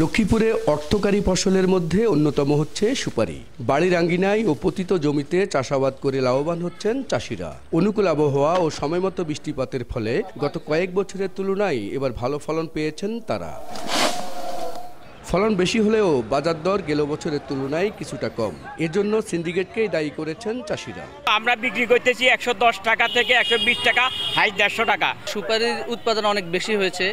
লক্ষ্মীপুরে অর্থকারী ফসলের মধ্যে অন্যতম হচ্ছে সুপারি। বাড়ির আঙ্গিনায় ও পতিত জমিতে চাষাবাদ করে লাভবান হচ্ছেন চাষিরা। অনুকূল আবহাওয়া ও সময়মতো বৃষ্টিপাতের ফলে গত কয়েক বছরের তুলনায় এবার ভালো ফলন পেয়েছেন তারা। ফলন বেশি হলেও বাজার দর গেল বছরের তুলনায় কিছুটা কম। এজন্য সিন্ডিকেটকেই দায়ী করেছেন চাষিরা। আমরা বিক্রি করতেছি 110 টাকা থেকে 120 টাকা, হাই 150 টাকা। সুপারির উৎপাদন অনেক বেশি হয়েছে।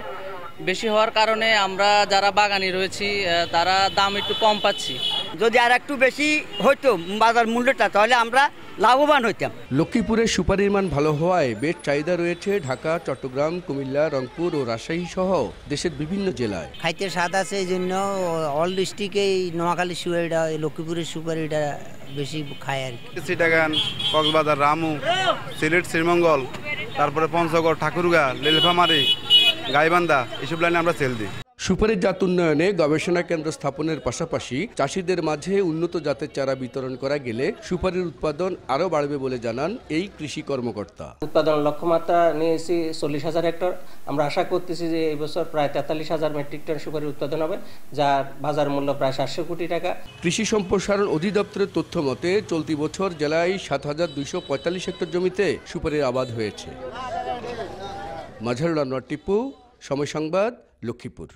বেশি হওয়ার কারণে আমরা যারা বাগানি রয়েছি তারা দাম একটু কম পাচ্ছি। যদি আর একটু বেশি হইতো বাজার মূল্যটা, তাহলে আমরা লাভবান হইতাম। লক্ষ্মীপুরের সুপারির মান ভালো হওয়ায় বেশ চাহিদা রয়েছে ঢাকা, চট্টগ্রাম, কুমিল্লা, রংপুর ও রাজশাহী সহ দেশের বিভিন্ন জেলায়। খাইতে স্বাদ আছে, এই জন্য অল ডিস্ট্রিক্টেই নোয়াখালী সুপারিটা, লক্ষ্মীপুরের সুপারিটা বেশি খায় আর কি। চিটাগাং, কক্সবাজার, রামু, সিলেট, শ্রীমঙ্গল, তারপরে পঞ্চগড়, ঠাকুরগাঁ, নীলফামারী, গাইবান্ধা, এসব লাইনে আমরা সেল দিই। সুপারির জাত উন্নয়নে গবেষণা কেন্দ্র স্থাপনের পাশাপাশি চাষিদের মাঝে উন্নত জাতের চারা বিতরণ করা গেলে সুপারির উৎপাদন আরও বাড়বে বলে জানান এই কৃষি কর্মকর্তা। উৎপাদন লক্ষ্যমাত্রা নিয়েছি 40,000 হেক্টর। আমরা আশা করতেছি যে এই বছর প্রায় 43,000 মেট্রিক টন সুপারির উৎপাদন হবে, যার বাজার মূল্য প্রায় 700 কোটি টাকা। কৃষি সম্প্রসারণ অধিদপ্তরের তথ্য মতে চলতি বছর জেলায় 7,245 হেক্টর জমিতে সুপারির আবাদ হয়েছে। মাজহারুল আনোয়ার টিপু, সময় সংবাদ, লক্ষ্মীপুর।